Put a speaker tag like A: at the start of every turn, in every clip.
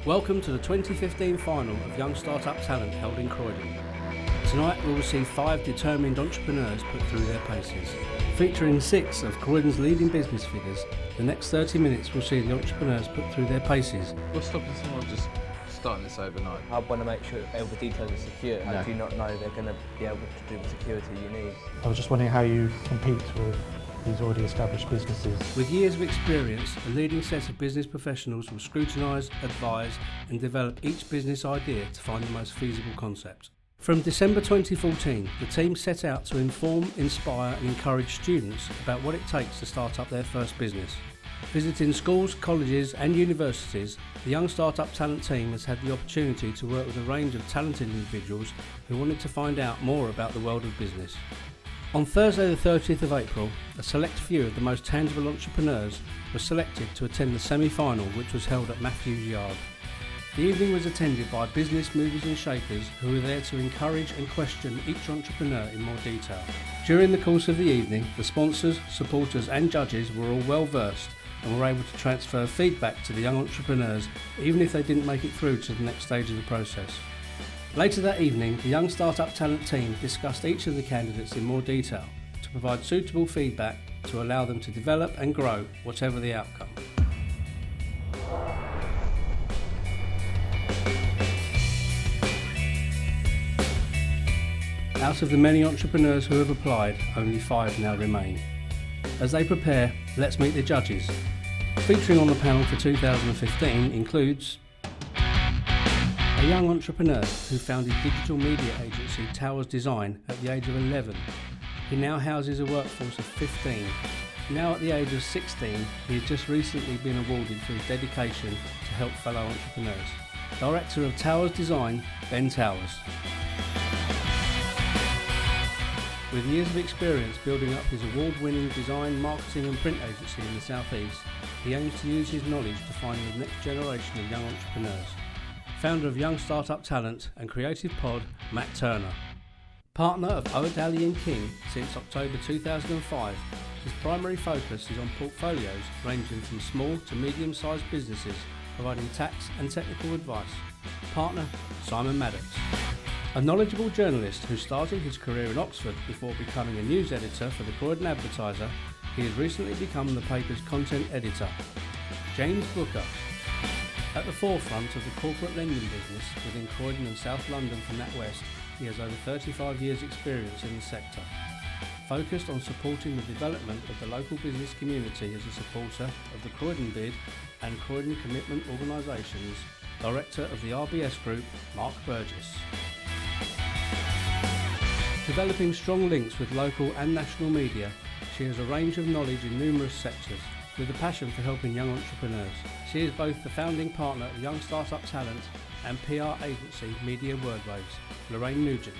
A: Welcome to the 2015 final of Young Startup Talent held in Croydon. Tonight we'll receive 5 determined entrepreneurs put through their paces. Featuring 6 of Croydon's leading business figures, the next 30 minutes will see the entrepreneurs put through their paces.
B: What's stopping someone just starting this overnight?
C: I want to make sure all the details are secure. How do you not know they're going to be able to do the security you need?
D: I was just wondering how you compete with these already established businesses.
A: With years of experience, a leading set of business professionals will scrutinise, advise and develop each business idea to find the most feasible concept. From December 2014, the team set out to inform, inspire and encourage students about what it takes to start up their first business. Visiting schools, colleges and universities, the Young Startup Talent team has had the opportunity to work with a range of talented individuals who wanted to find out more about the world of business. On Thursday the 30th of April, a select few of the most tangible entrepreneurs were selected to attend the semi-final, which was held at Matthews Yard. The evening was attended by business movers and shakers who were there to encourage and question each entrepreneur in more detail. During the course of the evening, the sponsors, supporters and judges were all well versed and were able to transfer feedback to the young entrepreneurs even if they didn't make it through to the next stage of the process. Later that evening, the Young Startup Talent team discussed each of the candidates in more detail to provide suitable feedback to allow them to develop and grow whatever the outcome. Out of the many entrepreneurs who have applied, only 5 now remain. As they prepare, let's meet the judges. Featuring on the panel for 2015 includes a young entrepreneur who founded digital media agency Towers Design at the age of 11. He now houses a workforce of 15. Now at the age of 16, he has just recently been awarded for his dedication to help fellow entrepreneurs. Director of Towers Design, Ben Towers. With years of experience building up his award-winning design, marketing and print agency in the South East, he aims to use his knowledge to find the next generation of young entrepreneurs. Founder of Young Startup Talent and Creative Pod, Matt Turner. Partner of O'Dally & King since October 2005, his primary focus is on portfolios ranging from small to medium-sized businesses, providing tax and technical advice. Partner, Simon Maddox. A knowledgeable journalist who started his career in Oxford before becoming a news editor for the Croydon Advertiser, he has recently become the paper's content editor. James Booker. At the forefront of the corporate lending business within Croydon and South London from NatWest, he has over 35 years' experience in the sector. Focused on supporting the development of the local business community as a supporter of the Croydon Bid and Croydon Commitment Organisations, Director of the RBS Group, Mark Burgess. Developing strong links with local and national media, she has a range of knowledge in numerous sectors, with a passion for helping young entrepreneurs. She is both the founding partner of Young Startup Talent and PR agency Media Wordwaves, Lorraine Nugent.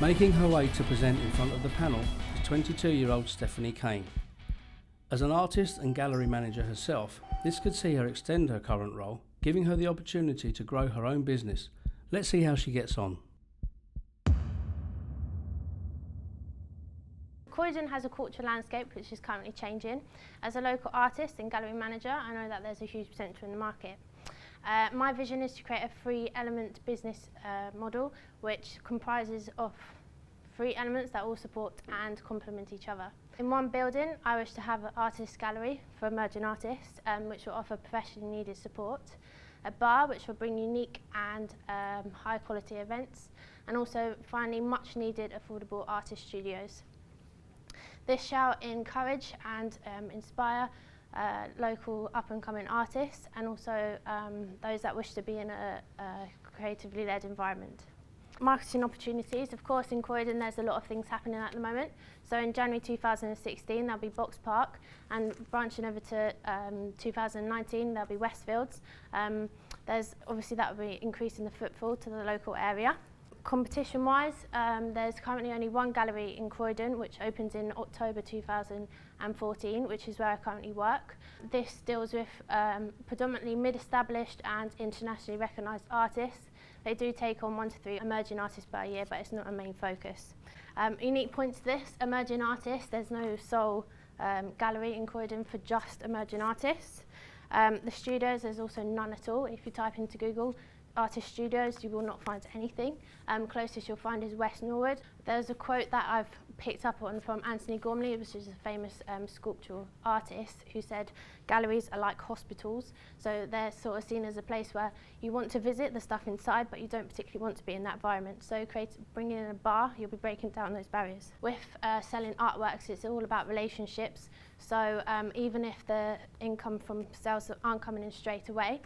A: Making her way to present in front of the panel is 22-year-old Stephanie Kane. As an artist and gallery manager herself, this could see her extend her current role, giving her the opportunity to grow her own business. Let's see how she gets on.
E: Croydon has a cultural landscape which is currently changing. As a local artist and gallery manager, I know that there's a huge potential in the market. My vision is to create a 3-element business model which comprises of 3 elements that all support and complement each other. In one building, I wish to have an artist gallery for emerging artists which will offer professionally needed support, a bar which will bring unique and high quality events, and also finally much needed affordable artist studios. This shall encourage and inspire local up-and-coming artists and also those that wish to be in a creatively led environment. Marketing opportunities, of course in Croydon there's a lot of things happening at the moment. So in January 2016 there'll be Box Park, and branching over to 2019 there'll be Westfields. There's obviously that will be increasing the footfall to the local area. Competition-wise, there's currently only one gallery in Croydon which opens in October 2014, which is where I currently work. This deals with predominantly mid-established and internationally recognised artists. They do take on 1 to 3 emerging artists per year, but it's not a main focus. Unique point to this, emerging artists, there's no sole gallery in Croydon for just emerging artists. The studios, there's also none at all. If you type into Google artist studios, you will not find anything. Closest you'll find is West Norwood. There's a quote that I've picked up on from Anthony Gormley, which is a famous sculptural artist, who said galleries are like hospitals. So they're sort of seen as a place where you want to visit the stuff inside, but you don't particularly want to be in that environment. So bringing in a bar, you'll be breaking down those barriers. With selling artworks, it's all about relationships. So even if the income from sales aren't coming in straight away,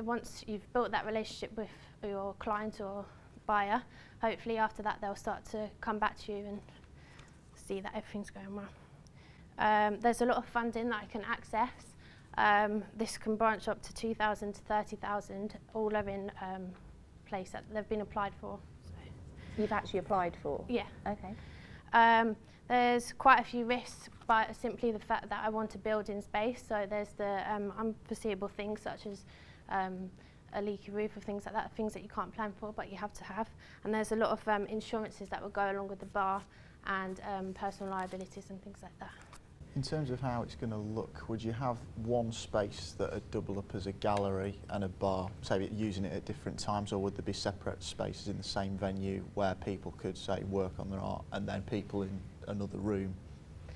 E: once you've built that relationship with your client or buyer, hopefully after that they'll start to come back to you and see that everything's going well. There's a lot of funding that I can access. This can branch up to 2,000 to 30,000, all are in place that they've been applied for. So.
F: You've actually applied for?
E: Yeah.
F: Okay.
E: There's quite a few risks by simply the fact that I want to build in space. So there's the unforeseeable things such as a leaky roof or things like that, things that you can't plan for but you have to have. And there's a lot of insurances that will go along with the bar and personal liabilities and things like that.
G: In terms of how it's going to look, would you have one space that would double up as a gallery and a bar, say using it at different times, or would there be separate spaces in the same venue where people could, say, work on their art and then people in another room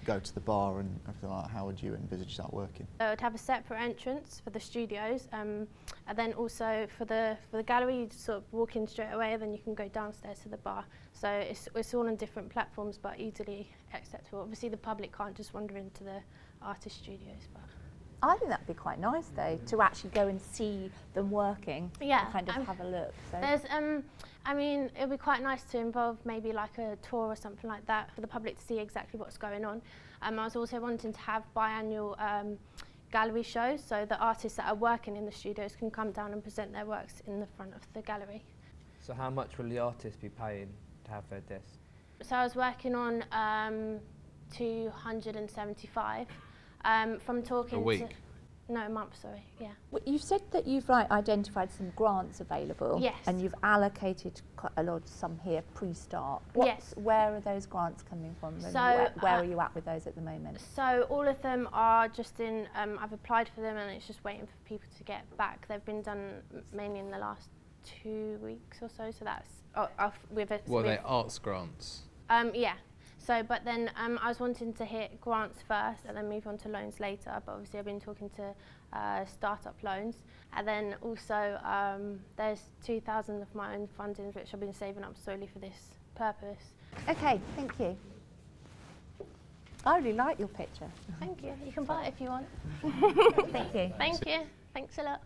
G: go to the bar and everything like that? How would you envisage that working?
E: So I'd have a separate entrance for the studios, and then also for the gallery, you just sort of walk in straight away, and then you can go downstairs to the bar. So it's all on different platforms, but easily accessible. Obviously, the public can't just wander into the artist studios, but.
F: I think that'd be quite nice though, to actually go and see them working.
E: Yeah,
F: and kind of have a look. So.
E: There's, I mean, it'd be quite nice to involve maybe like a tour or something like that for the public to see exactly what's going on. I was also wanting to have biannual gallery shows, so the artists that are working in the studios can come down and present their works in the front of the gallery.
C: So how much will the artists be paying to have their desk?
E: So I was working on 275. From talking
B: a week?
E: No, a month, sorry, yeah.
F: Well, you said that you've identified some grants available.
E: Yes.
F: And you've allocated quite a lot, some here pre-start.
E: Yes.
F: Where are those grants coming from? And
E: So,
F: where are you at with those at the moment?
E: So all of them are just in, I've applied for them and it's just waiting for people to get back. They've been done mainly in the last 2 weeks or so, so that's with a...
B: What are they, arts grants?
E: Yeah. So, but then I was wanting to hit grants first and then move on to loans later, but obviously I've been talking to start-up loans. And then also there's 2,000 of my own fundings which I've been saving up solely for this purpose.
F: Okay, thank you. I really like your picture.
E: Thank you. You can buy it if you want.
F: Thank you.
E: Thank you. Thanks a lot.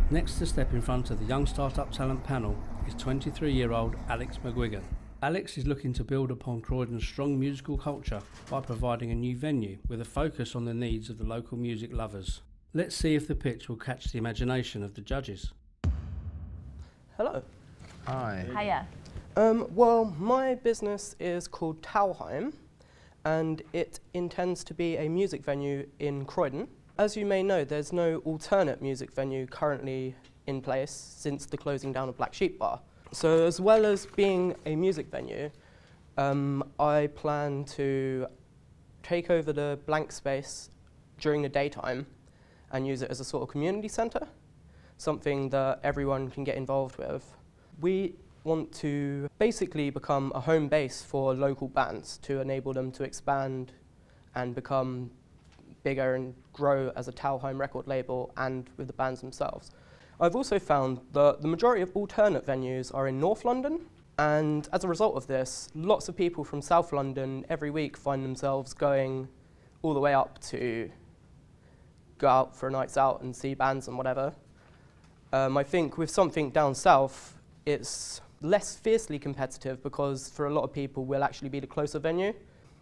A: Next to step in front of the Young Startup Talent panel is 23-year-old Alex McGuigan. Alex is looking to build upon Croydon's strong musical culture by providing a new venue with a focus on the needs of the local music lovers. Let's see if the pitch will catch the imagination of the judges.
H: Hello.
B: Hi.
F: Hiya.
H: Well, my business is called Talheim, and it intends to be a music venue in Croydon. As you may know, there's no alternate music venue currently in place since the closing down of Black Sheep Bar. So as well as being a music venue, I plan to take over the blank space during the daytime and use it as a sort of community centre, something that everyone can get involved with. We want to basically become a home base for local bands to enable them to expand and become bigger and grow as a Talheim record label and with the bands themselves. I've also found that the majority of alternate venues are in North London, and as a result of this, lots of people from South London every week find themselves going all the way up to go out for nights out and see bands and whatever. I think with something down south, it's less fiercely competitive because for a lot of people we'll actually be the closer venue.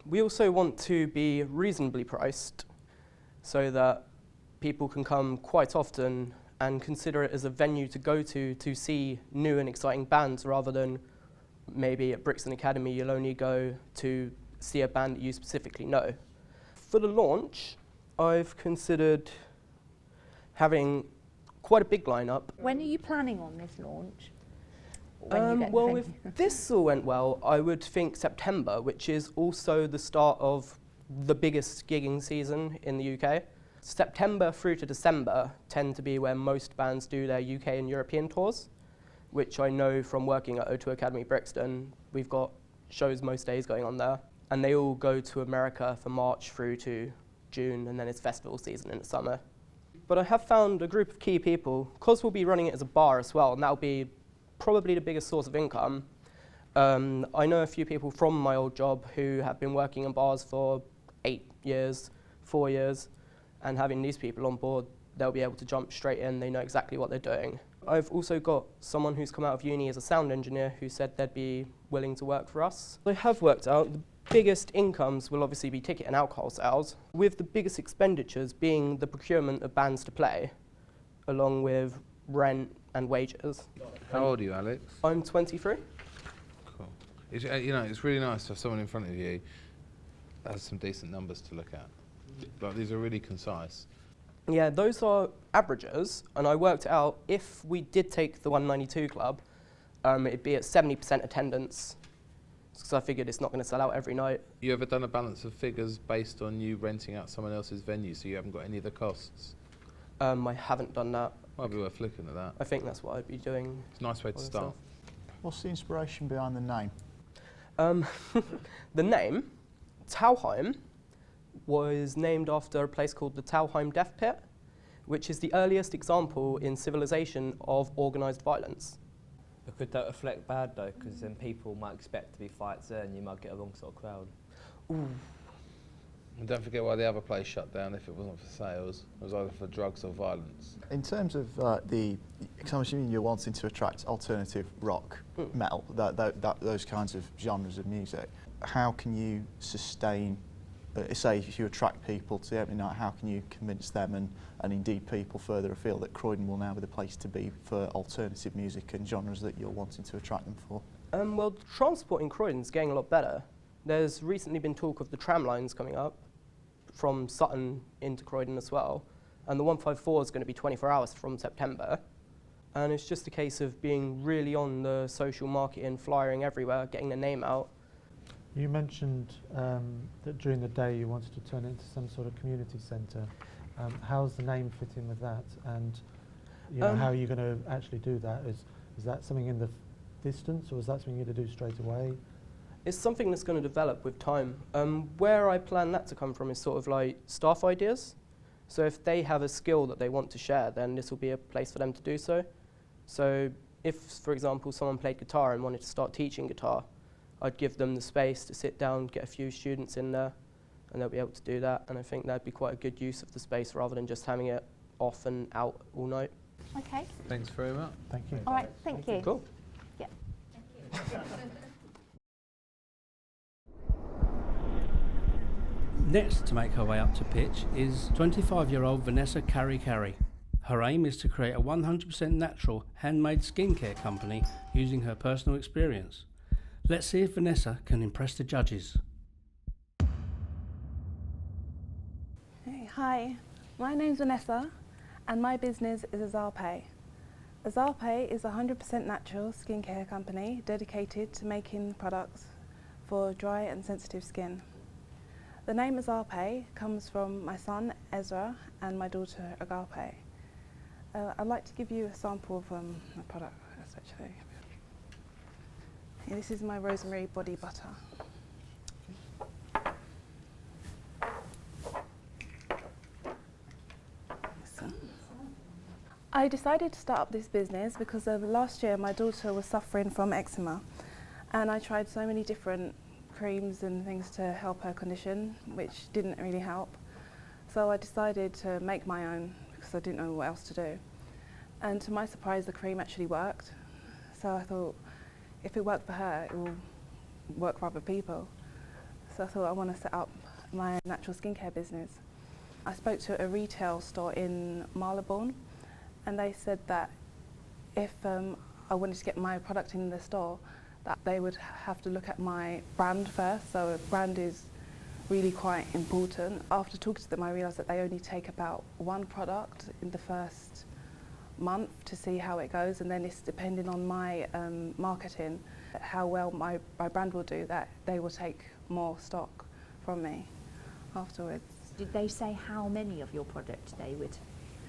H: We also want to be reasonably priced so that people can come quite often and consider it as a venue to go to see new and exciting bands, rather than maybe at Brixton Academy you'll only go to see a band that you specifically know. For the launch, I've considered having quite a big lineup.
F: When are you planning on this launch? when you get
H: Well,
F: the
H: if
F: venue?
H: this all went well, I would think September, which is also the start of the biggest gigging season in the UK. September through to December tend to be where most bands do their UK and European tours, which I know from working at O2 Academy Brixton. We've got shows most days going on there, and they all go to America for March through to June, and then it's festival season in the summer. But I have found a group of key people, because we'll be running it as a bar as well, and that'll be probably the biggest source of income. I know a few people from my old job who have been working in bars for 8 years, 4 years, and having these people on board, they'll be able to jump straight in, they know exactly what they're doing. I've also got someone who's come out of uni as a sound engineer who said they'd be willing to work for us. I have worked out the biggest incomes will obviously be ticket and alcohol sales, with the biggest expenditures being the procurement of bands to play, along with rent and wages.
B: How old are you, Alex?
H: I'm 23.
B: Cool. It's, you know, it's really nice to have someone in front of you that has some decent numbers to look at. Like, these are really concise.
H: Yeah, those are averages, and I worked out if we did take the 192 club, it'd be at 70% attendance, because I figured it's not going to sell out every night.
B: You ever done a balance of figures based on you renting out someone else's venue, so you haven't got any of the costs?
H: I haven't done that.
B: Might be worth looking at that.
H: I think that's what I'd be doing.
B: It's a nice way to start.
G: What's the inspiration behind the name?
H: The name, Tauheim, was named after a place called the Tauheim Death Pit, which is the earliest example in civilization of organised violence.
C: But could that reflect bad though? Because then people might expect to be fights there and you might get a wrong sort of crowd.
H: Ooh.
B: And don't forget why the other place shut down if it wasn't for sales. It was either for drugs or violence.
G: In terms of because I'm assuming you're wanting to attract alternative rock, metal, those kinds of genres of music, how can you sustain, say if you attract people to the opening night, how can you convince them and indeed people further afield that Croydon will now be the place to be for alternative music and genres that you're wanting to attract them for?
H: Well, transport in Croydon is getting a lot better. There's recently been talk of the tram lines coming up from Sutton into Croydon as well, and the 154 is going to be 24 hours from September, and it's just a case of being really on the social marketing, flyering everywhere, getting the name out.
D: You mentioned that during the day you wanted to turn it into some sort of community centre. How's the name fit in with that, and you know, how are you going to actually do that? Is that something in the distance, or is that something you're going to do straight away?
H: It's something that's going to develop with time. Where I plan that to come from is sort of like staff ideas. So if they have a skill that they want to share, then this will be a place for them to do so. So if, for example, someone played guitar and wanted to start teaching guitar, I'd give them the space to sit down, get a few students in there, and they'll be able to do that. And I think that'd be quite a good use of the space rather than just having it off and out all night.
F: Okay.
B: Thanks very much.
D: Thank you.
F: All right. Thank you.
H: Cool.
F: Yeah.
A: Next to make her way up to pitch is 25-year-old Vanessa Carey. Her aim is to create a 100% natural handmade skincare company using her personal experience. Let's see if Vanessa can impress the judges.
I: Hey, hi, my name's Vanessa and my business is Azarpay. Azarpay is a 100% natural skincare company dedicated to making products for dry and sensitive skin. The name Azarpay comes from my son Ezra and my daughter Agarpay. I'd like to give you a sample of my product, actually. This is my rosemary body butter. I decided to start up this business because last year my daughter was suffering from eczema, and I tried so many different creams and things to help her condition, which didn't really help. So I decided to make my own because I didn't know what else to do. And to my surprise, the cream actually worked. So I thought, if it worked for her, it will work for other people. So I thought I want to set up my natural skincare business. I spoke to a retail store in Marylebone, and they said that if I wanted to get my product in the store, that they would have to look at my brand first. So brand is really quite important. After talking to them, I realised that they only take about one product in the first month to see how it goes, and then it's depending on my marketing, how well my brand will do, that they will take more stock from me afterwards.
F: Did they say how many of your product they would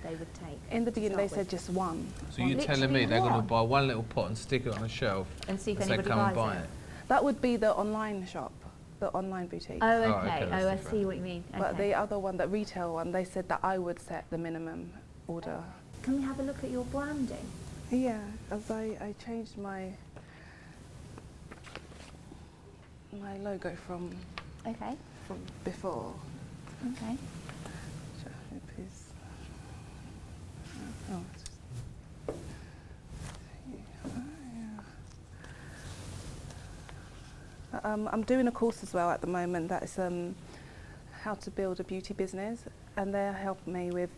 F: take?
I: In the
F: to
I: beginning they
F: start
I: said
F: with?
I: just one.
B: So you're telling
F: Literally
B: me they're going to
F: one?
B: buy one little pot and stick it on a shelf
F: And see if
B: and say,
F: anybody
B: come and
F: buys
B: buy
F: it?
B: it?
I: That would be the online shop, the online boutique.
F: Oh,
B: Oh,
F: okay.
B: okay,
F: Oh,
B: that's
F: I
B: different.
F: see what you mean.
I: But
F: Okay.
I: the other one, the retail one, they said that I would set the minimum order.
F: Can we have a look at your branding?
I: Yeah, as I changed my logo from
F: Okay.
I: before.
F: Okay.
I: Oh, I'm doing a course as well at the moment that is how to build a beauty business, and they're helping me with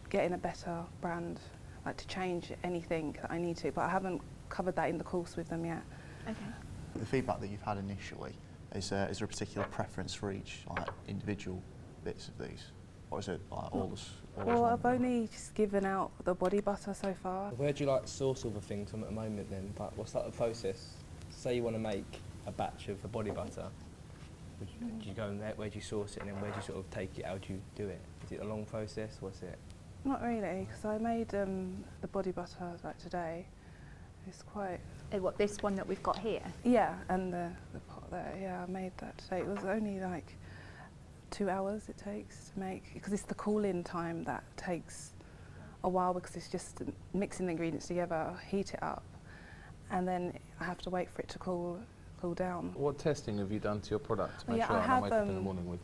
I: getting a better brand, like to change anything that I need to, but I haven't covered that in the course with them yet.
F: Okay.
G: The feedback that you've had initially, is there a particular preference for each individual bits of these? Or is it all as
I: Well,
G: one?
I: I've only just given out the body butter so far.
C: Where do you source all the things from at the moment then? What's the process? Say you want to make a batch of the body butter. Do you go in there, where do you source it, and then where do you sort of take it? How do you do it? Is it a long process? What's it?
I: Not really, because I made the body butter like today. It's quite...
F: What, this one that we've got here?
I: Yeah, and the pot there, yeah, I made that today. It was only like 2 hours it takes to make, because it's the cooling time that takes a while, because it's just mixing the ingredients together, heat it up, and then I have to wait for it to cool down.
B: What testing have you done to your product to make
I: Yeah,
B: sure
I: I
B: I don't
I: have,
B: wake up in the morning with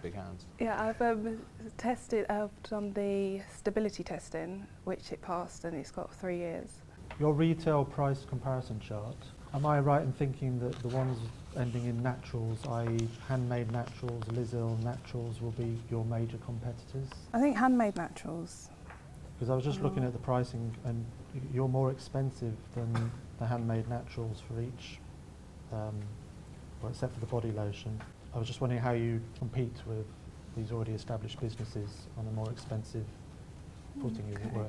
B: big hands?
I: Yeah, I've done the stability testing, which it passed, and it's got 3 years.
D: Your retail price comparison chart, am I right in thinking that the ones ending in naturals, i.e. Handmade Naturals, Lizil Naturals, will be your major competitors?
I: I think Handmade Naturals.
D: Because I was just looking at the pricing, and you're more expensive than the Handmade Naturals for each, well, except for the body lotion. I was just wondering how you compete with these already established businesses on a more expensive footing, as it were.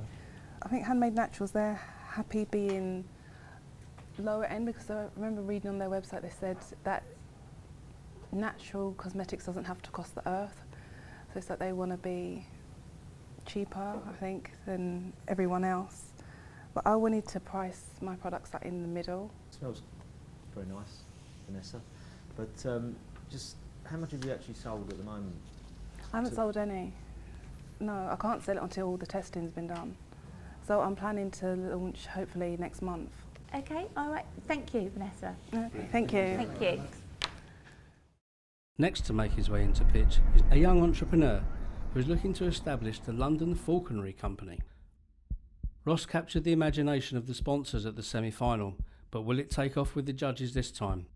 I: I think Handmade Naturals, they're happy being lower end, because I remember reading on their website they said that natural cosmetics doesn't have to cost the earth. So it's like they want to be cheaper, I think, than everyone else. But I wanted to price my products like in the middle.
J: It smells very nice, Vanessa. But just how much have you actually sold at the moment?
I: I haven't sold any. No, I can't sell it until all the testing's been done. So I'm planning to launch hopefully next month.
F: Okay, all right. Thank you, Vanessa.
I: Okay, thank you.
F: Thank you.
A: Next to make his way into pitch is a young entrepreneur who is looking to establish the London Falconry Company. Ross captured the imagination of the sponsors at the semi-final, but will it take off with the judges this time?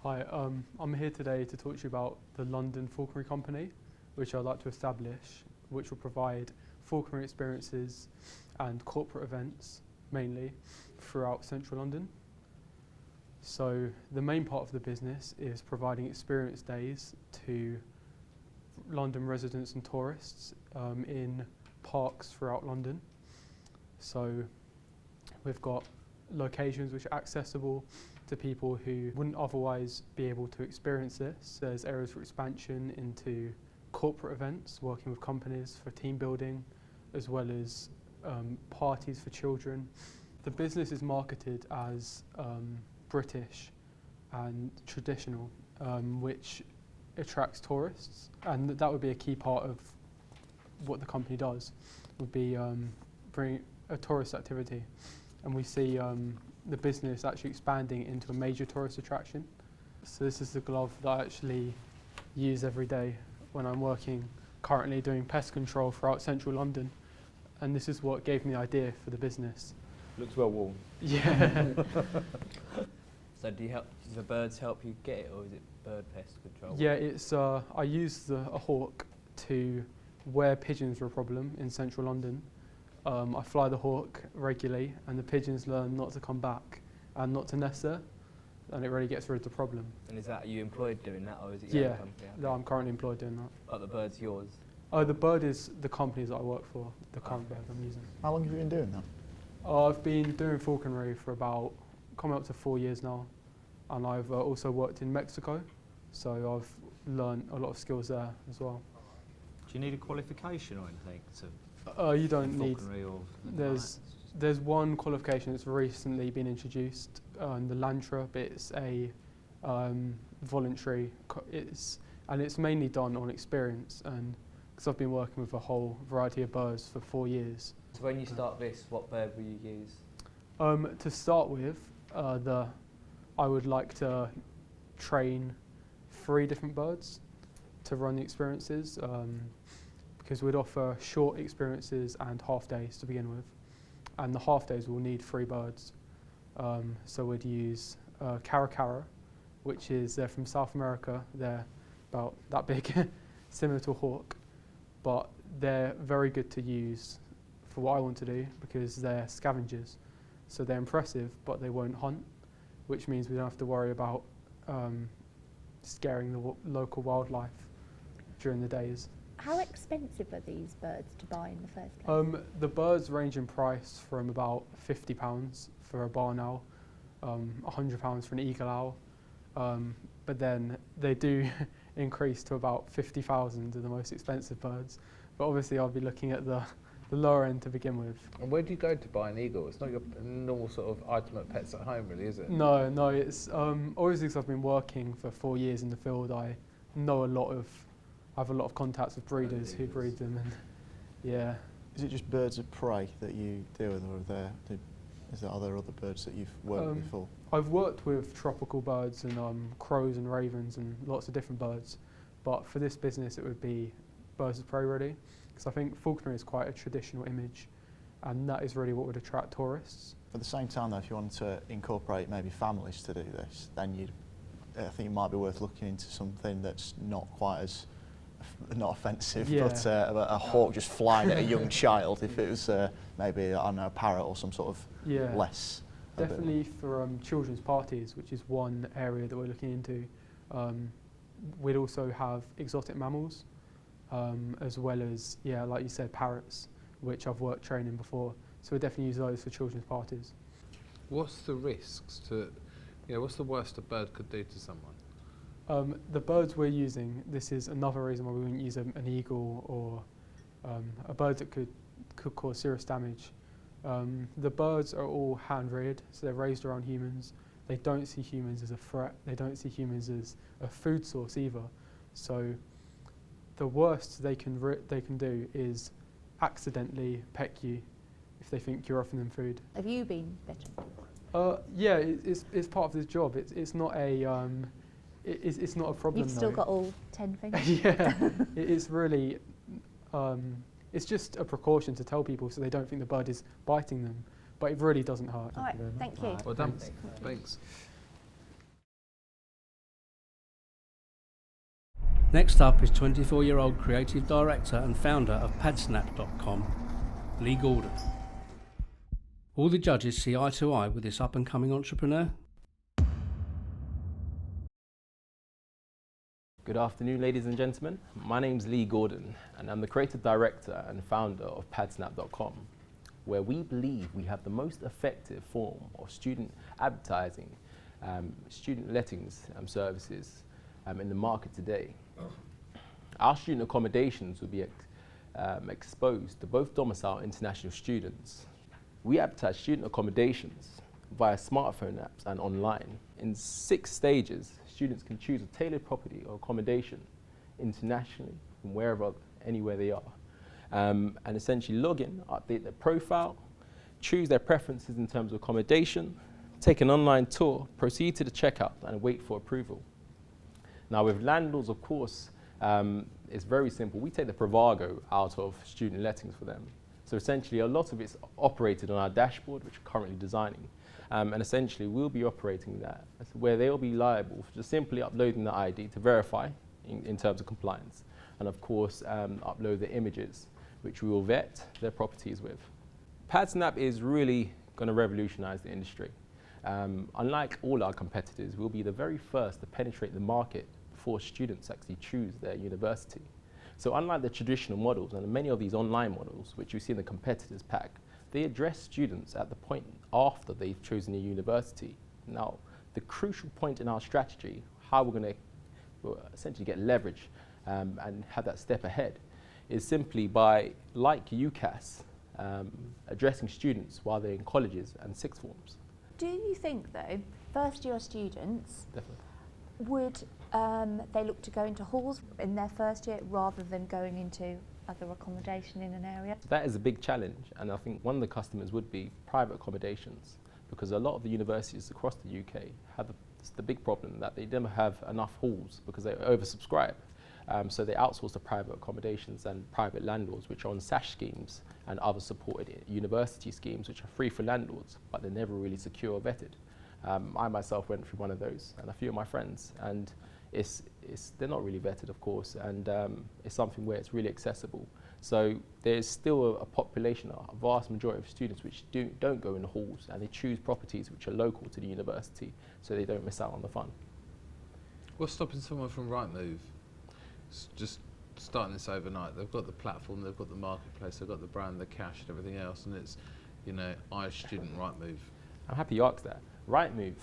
K: Hi, I'm here today to talk to you about the London Falconry Company, which I'd like to establish, which will provide falconry experiences and corporate events, mainly, throughout central London. So the main part of the business is providing experience days to London residents and tourists in parks throughout London. So we've got locations which are accessible to people who wouldn't otherwise be able to experience this. There's areas for expansion into corporate events, working with companies for team building, as well as parties for children. The business is marketed as British and traditional, which attracts tourists, and that would be a key part of what the company does, would be bring a tourist activity. And we see the business actually expanding into a major tourist attraction. So this is the glove that I actually use every day when I'm working, currently doing pest control throughout central London. And this is what gave me the idea for the business.
C: Looks well worn.
K: Yeah.
C: So do the birds help you get it, or is it bird pest control?
K: Yeah, it's I use a hawk to where pigeons are a problem in central London. I fly the hawk regularly, and the pigeons learn not to come back and not to nest there. and it really gets rid of the problem.
C: And is that, are you employed doing that, or is it your
K: Yeah,
C: own company?
K: no, I'm currently employed doing that.
C: But the bird's yours?
K: Oh, the bird is the company that I work for, the current bird I'm using.
G: How long have you been doing that?
K: I've been doing falconry for about, coming up to 4 years now, and I've also worked in Mexico, so I've learned a lot of skills there as well.
J: Do you need a qualification or anything to
K: You don't need.
J: falconry or anything like
K: There's one qualification that's recently been introduced, the LANTRA, but it's a voluntary. And it's mainly done on experience, and because I've been working with a whole variety of birds for 4 years.
C: So when you start this, what bird will you use?
K: To start with, I would like to train 3 different birds to run the experiences, because we'd offer short experiences and half days to begin with. And the half days will need 3 birds. So we'd use Caracara, which is, they're from South America. They're about that big, similar to a hawk, but they're very good to use for what I want to do because they're scavengers. So they're impressive, but they won't hunt, which means we don't have to worry about scaring the local wildlife during the days.
F: How expensive are these birds to buy in the first place?
K: The birds range in price from about £50 for a barn owl, £100 for an eagle owl, but then they do increase to about 50,000 are the most expensive birds. But obviously I'll be looking at the lower end to begin with.
B: And where do you go to buy an eagle? It's not your normal sort of item at pets at home, really, is it?
K: No, it's obviously because I've been working for 4 years in the field. I have a lot of contacts with breeders who breed them, and yeah.
G: Is it just birds of prey that you deal with, or are there other birds that you've worked with before?
K: I've worked with tropical birds and crows and ravens and lots of different birds, but for this business it would be birds of prey really, because I think falconry is quite a traditional image, and that is really what would attract tourists.
G: At the same time though, if you want to incorporate maybe families to do this, then I think it might be worth looking into something that's not quite as not offensive,
K: yeah.
G: but a hawk just flying at a young child. If it was maybe, I don't know, a parrot or some sort of less.
K: Definitely for children's parties, which is one area that we're looking into. We'd also have exotic mammals, as well as, like you said, parrots, which I've worked training before. So we definitely use those for children's parties.
B: What's the risks to, what's the worst a bird could do to someone?
K: The birds we're using, this is another reason why we wouldn't use an eagle or a bird that could cause serious damage. The birds are all hand-reared, so they're raised around humans. They don't see humans as a threat. They don't see humans as a food source either. So the worst they can do is accidentally peck you if they think you're offering them food.
F: Have you been bitten?
K: Yeah, it's part of this job. It's not a it's not a problem.
F: You've still got all 10 fingers?
K: Yeah, it's really, it's just a precaution to tell people so they don't think the bird is biting them, but it really doesn't hurt.
F: All right, thank you.
B: Well done. Thanks.
A: Next up is 24-year-old creative director and founder of Padsnap.com, Lee Gordon. All the judges see eye to eye with this up-and-coming entrepreneur.
L: Good afternoon, ladies and gentlemen. My name's Lee Gordon, and I'm the creative director and founder of Padsnap.com, where we believe we have the most effective form of student advertising, student lettings services in the market today. Our student accommodations will be exposed to both domicile and international students. We advertise student accommodations via smartphone apps and online. In 6 stages, students can choose a tailored property or accommodation internationally from anywhere they are. And essentially log in, update their profile, choose their preferences in terms of accommodation, take an online tour, proceed to the checkout and wait for approval. Now with landlords, of course, it's very simple. We take the Privago out of student lettings for them. So essentially a lot of it's operated on our dashboard, which we're currently designing. And essentially we'll be operating that, where they'll be liable for just simply uploading the ID to verify in terms of compliance. And of course, upload the images, which we will vet their properties with. Padsnap is really going to revolutionize the industry. Unlike all our competitors, we'll be the very first to penetrate the market before students actually choose their university. So unlike the traditional models and many of these online models, which you see in the competitors pack, they address students at the point after they've chosen a university. Now, the crucial point in our strategy, how we're going to essentially get leverage and have that step ahead, is simply by, like UCAS, addressing students while they're in colleges and sixth forms.
F: Do you think, though, first-year students
L: Definitely.
F: would they look to go into halls in their first year rather than going into other accommodation in an area?
L: That is a big challenge, and I think one of the customers would be private accommodations, because a lot of the universities across the UK have the big problem that they never have enough halls because they oversubscribe. So they outsource to private accommodations and private landlords, which are on SASH schemes and other supported university schemes, which are free for landlords, but they're never really secure or vetted. I myself went through one of those, and a few of my friends, and they're not really vetted, of course, and it's something where it's really accessible. So there's still a population, a vast majority of students which don't go in the halls, and they choose properties which are local to the university, so they don't miss out on the fun.
B: What's stopping someone from Rightmove just starting this overnight? They've got the platform, they've got the marketplace, they've got the brand, the cash and everything else, and it's, you know, Irish student Rightmove.
L: I'm happy you asked that. Rightmove,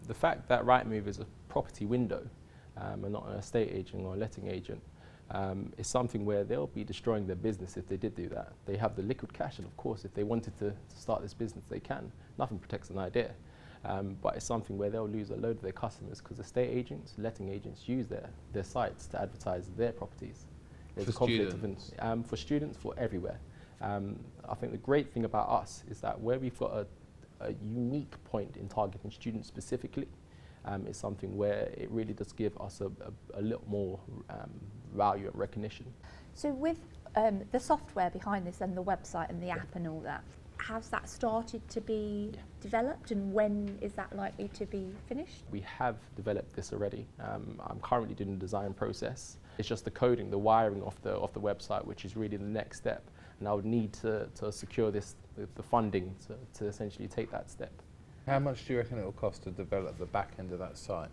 L: the fact that Rightmove is a property window and not an estate agent or a letting agent is something where they'll be destroying their business if they did do that. They have the liquid cash, and of course if they wanted to start this business they can. Nothing protects an idea. But it's something where they'll lose a load of their customers because estate agents, letting agents use their sites to advertise their properties. There's
B: For
L: a conflict
B: students?
L: for students, for everywhere. I think the great thing about us is that where we've got a unique point in targeting students specifically, is something where it really does give us a little more value and recognition.
F: So with the software behind this and the website and the app and all that, has that started to be developed, and when is that likely to be finished?
L: We have developed this already. I'm currently doing the design process. It's just the coding, the wiring of the website, which is really the next step. And I would need to secure the funding to essentially take that step.
B: How much do you reckon it will cost to develop the back end of that site?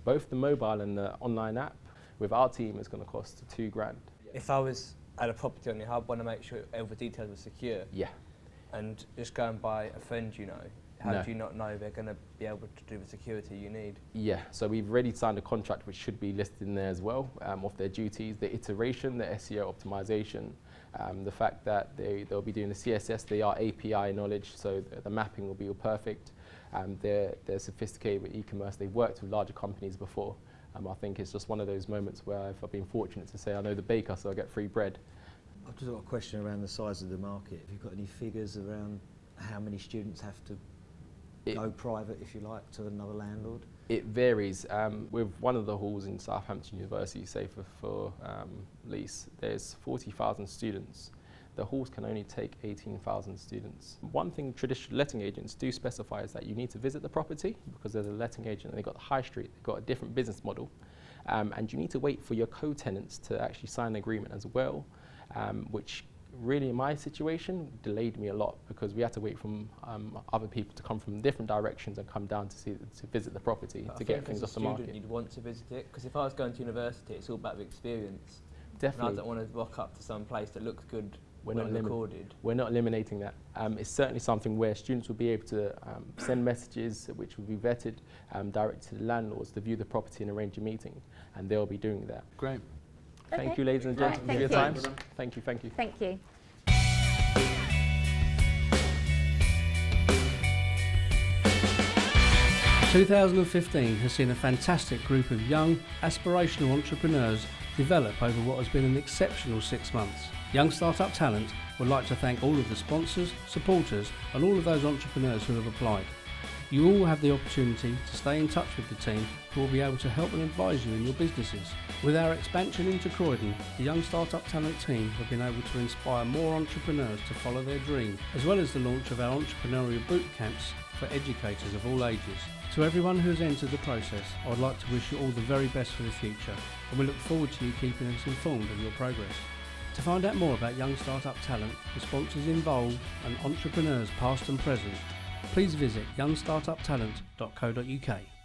L: Both the mobile and the online app, with our team, is going to cost £2,000.
C: If I was at a property on your hub, want to make sure all the details were secure.
L: Yeah.
C: And just going by a friend you know, how
L: No.
C: do you not know they're going to be able to do the security you need?
L: Yeah, so we've already signed a contract which should be listed in there as well, of their duties, the iteration, the SEO optimization, the fact that they'll be doing the CSS, they are API knowledge, so the mapping will be all perfect. They're sophisticated with e-commerce, they've worked with larger companies before. I think it's just one of those moments where I've been fortunate to say I know the baker, so I get free bread.
J: I've just got a question around the size of the market. Have you got any figures around how many students have to go private, if you like, to another landlord?
L: It varies. With one of the halls in Southampton University, say for lease, there's 40,000 students. The halls can only take 18,000 students. One thing traditional letting agents do specify is that you need to visit the property, because there's a letting agent and they've got the high street, they've got a different business model, and you need to wait for your co-tenants to actually sign an agreement as well, which really in my situation delayed me a lot, because we had to wait from other people to come from different directions and come down to visit the property to get things off the market.
C: You'd want to visit it, because if I was going to university, it's all about the experience.
L: Definitely.
C: And I don't want to rock up to some place that looks good
L: We're
C: when recorded.
L: We're not eliminating that. It's certainly something where students will be able to send messages which will be vetted directly to the landlords to view the property and arrange a meeting, and they'll be doing that.
B: Great.
L: Thank
F: Okay.
L: you, ladies and gentlemen, for your time. Thank you, thank you.
F: Thank you.
A: "2015 has seen a fantastic group of young, aspirational entrepreneurs develop over what has been an exceptional 6 months. Young Startup Talent would like to thank all of the sponsors, supporters and all of those entrepreneurs who have applied. You all have the opportunity to stay in touch with the team, who will be able to help and advise you in your businesses. With our expansion into Croydon, the Young Startup Talent team have been able to inspire more entrepreneurs to follow their dream, as well as the launch of our entrepreneurial boot camps for educators of all ages. To everyone who has entered the process, I would like to wish you all the very best for the future, and we look forward to you keeping us informed of your progress. To find out more about Young Startup Talent, the sponsors involved and entrepreneurs past and present, please visit youngstartuptalent.co.uk.